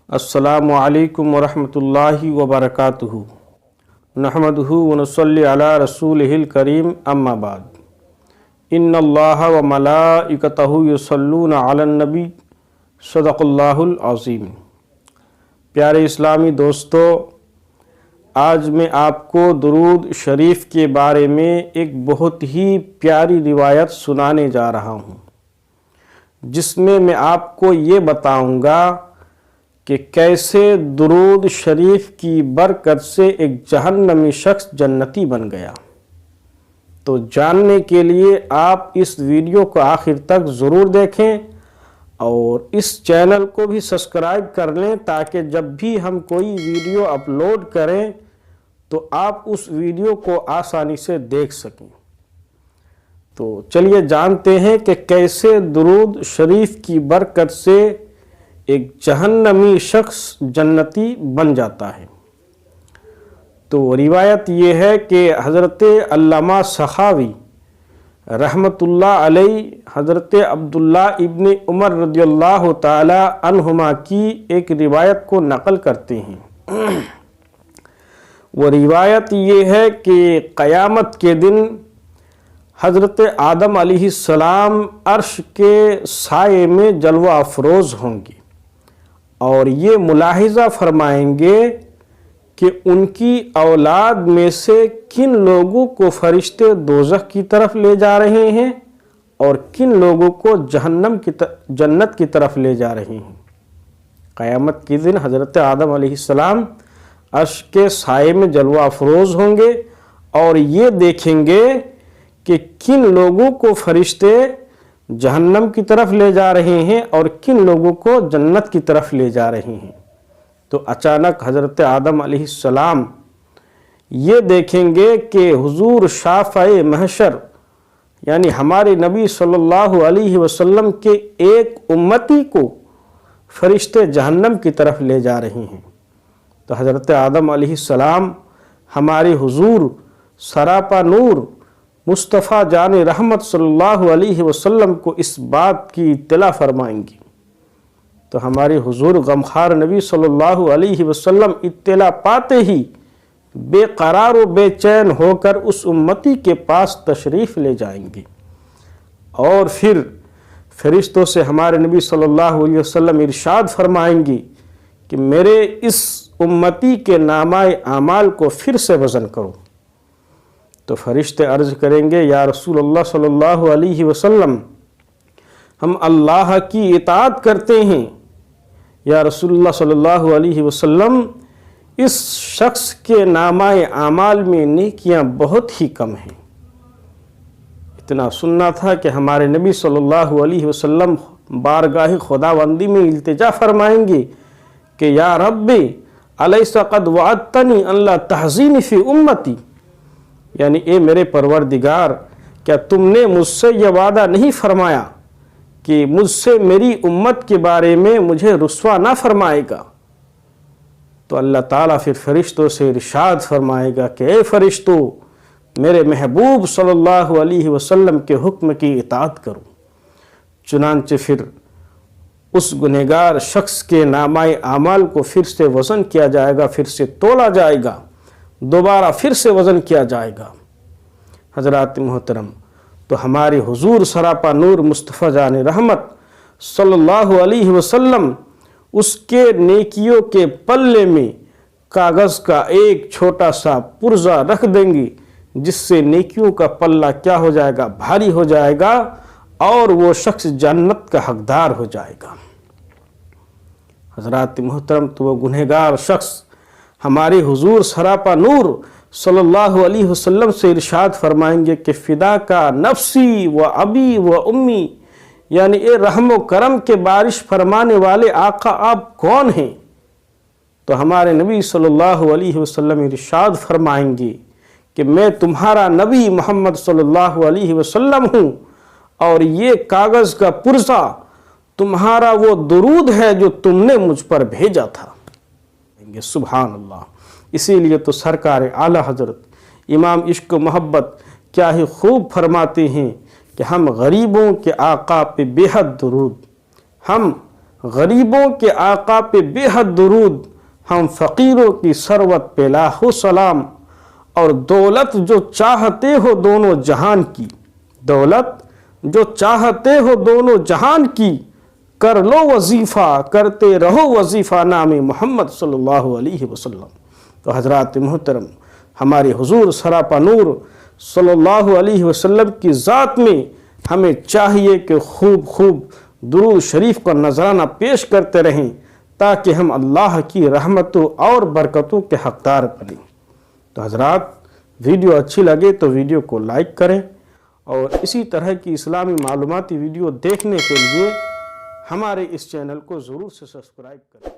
السلام علیکم ورحمۃ اللہ وبرکاتہ نحمدہ ونصلی علی رسولہ الکریم اما بعد ان اللہ وملائکتہ یصلون علی النبی صدق اللہ العظیم۔ پیارے اسلامی دوستو، آج میں آپ کو درود شریف کے بارے میں ایک بہت ہی پیاری روایت سنانے جا رہا ہوں، جس میں آپ کو یہ بتاؤں گا کہ کیسے درود شریف کی برکت سے ایک جہنمی شخص جنتی بن گیا۔ تو جاننے کے لیے آپ اس ویڈیو کو آخر تک ضرور دیکھیں اور اس چینل کو بھی سبسکرائب کر لیں تاکہ جب بھی ہم کوئی ویڈیو اپلوڈ کریں تو آپ اس ویڈیو کو آسانی سے دیکھ سکیں۔ تو چلیے جانتے ہیں کہ کیسے درود شریف کی برکت سے ایک جہنمی شخص جنتی بن جاتا ہے۔ تو روایت یہ ہے کہ حضرت علامہ سخاوی رحمۃ اللہ علیہ حضرت عبداللہ ابن عمر رضی اللہ تعالی عنہما کی ایک روایت کو نقل کرتے ہیں۔ وہ روایت یہ ہے کہ قیامت کے دن حضرت آدم علیہ السلام عرش کے سائے میں جلوہ افروز ہوں گے اور یہ ملاحظہ فرمائیں گے کہ ان کی اولاد میں سے کن لوگوں کو فرشتے دوزخ کی طرف لے جا رہے ہیں اور کن لوگوں کو جنت کی طرف لے جا رہے ہیں۔ قیامت کے دن حضرت آدم علیہ السلام عرش کے سائے میں جلوہ افروز ہوں گے اور یہ دیکھیں گے کہ کن لوگوں کو فرشتے جہنم کی طرف لے جا رہے ہیں اور کن لوگوں کو جنت کی طرف لے جا رہے ہیں۔ تو اچانک حضرت آدم علیہ السلام یہ دیکھیں گے کہ حضور شافع محشر یعنی ہمارے نبی صلی اللہ علیہ وسلم کے ایک امتی کو فرشتے جہنم کی طرف لے جا رہے ہیں۔ تو حضرت آدم علیہ السلام ہمارے حضور سراپا نور مصطفیٰ جان رحمت صلی اللہ علیہ وسلم کو اس بات کی اطلاع فرمائیں گی۔ تو ہمارے حضور غمخوار نبی صلی اللہ علیہ وسلم اطلاع پاتے ہی بے قرار و بے چین ہو کر اس امتی کے پاس تشریف لے جائیں گے اور پھر فرشتوں سے ہمارے نبی صلی اللہ علیہ وسلم ارشاد فرمائیں گے کہ میرے اس امتی کے نامہ اعمال کو پھر سے وزن کرو۔ تو فرشتے عرض کریں گے یا رسول اللہ صلی اللہ علیہ وسلم، ہم اللہ کی اطاعت کرتے ہیں۔ یا رسول اللہ صلی اللہ علیہ وسلم، اس شخص کے نامہ اعمال میں نیکیاں بہت ہی کم ہیں۔ اتنا سننا تھا کہ ہمارے نبی صلی اللہ علیہ وسلم بارگاہ خداوندی میں التجا فرمائیں گے کہ یا رب الیس قد وعدتنی ان لا تحزنی فی امتی، یعنی اے میرے پروردگار، کیا تم نے مجھ سے یہ وعدہ نہیں فرمایا کہ مجھ سے میری امت کے بارے میں مجھے رسوا نہ فرمائے گا؟ تو اللہ تعالیٰ پھر فرشتوں سے ارشاد فرمائے گا کہ اے فرشتوں، میرے محبوب صلی اللہ علیہ وسلم کے حکم کی اطاعت کرو۔ چنانچہ پھر اس گنہگار شخص کے نامہ اعمال کو پھر سے وزن کیا جائے گا، پھر سے تولا جائے گا، دوبارہ پھر سے وزن کیا جائے گا۔ حضرات محترم، تو ہمارے حضور سراپا نور مصطفیٰ جان رحمت صلی اللہ علیہ وسلم اس کے نیکیوں کے پلے میں کاغذ کا ایک چھوٹا سا پرزہ رکھ دیں گے، جس سے نیکیوں کا پلہ کیا ہو جائے گا؟ بھاری ہو جائے گا اور وہ شخص جنت کا حقدار ہو جائے گا۔ حضرات محترم، تو وہ گنہگار شخص ہمارے حضور سراپا نور صلی اللہ علیہ وسلم سے ارشاد فرمائیں گے کہ فدا کا نفسی و ابی و امی، یعنی اے رحم و کرم کے بارش فرمانے والے آقا، آپ کون ہیں؟ تو ہمارے نبی صلی اللہ علیہ وسلم ارشاد فرمائیں گے کہ میں تمہارا نبی محمد صلی اللہ علیہ وسلم ہوں اور یہ کاغذ کا پرزہ تمہارا وہ درود ہے جو تم نے مجھ پر بھیجا تھا۔ سبحان اللہ۔ اسی لیے تو سرکار اعلیٰ حضرت امام عشق و محبت کیا ہی خوب فرماتے ہیں کہ ہم غریبوں کے آقا پہ بے حد درود، ہم غریبوں کے آقا پہ بے حد درود، ہم فقیروں کی ثروت پہ لاکھوں سلام، اور دولت جو چاہتے ہو دونوں جہان کی، دولت جو چاہتے ہو دونوں جہان کی، کر لو وظیفہ کرتے رہو وظیفہ نام محمد صلی اللہ علیہ وسلم۔ تو حضرات محترم، ہمارے حضور سراپا نور صلی اللہ علیہ وسلم کی ذات میں ہمیں چاہیے کہ خوب خوب درود شریف کا نذرانہ پیش کرتے رہیں، تاکہ ہم اللہ کی رحمتوں اور برکتوں کے حقدار بنیں۔ تو حضرات، ویڈیو اچھی لگے تو ویڈیو کو لائک کریں، اور اسی طرح کی اسلامی معلوماتی ویڈیو دیکھنے کے لیے ہمارے اس چینل کو ضرور سے سبسکرائب کریں۔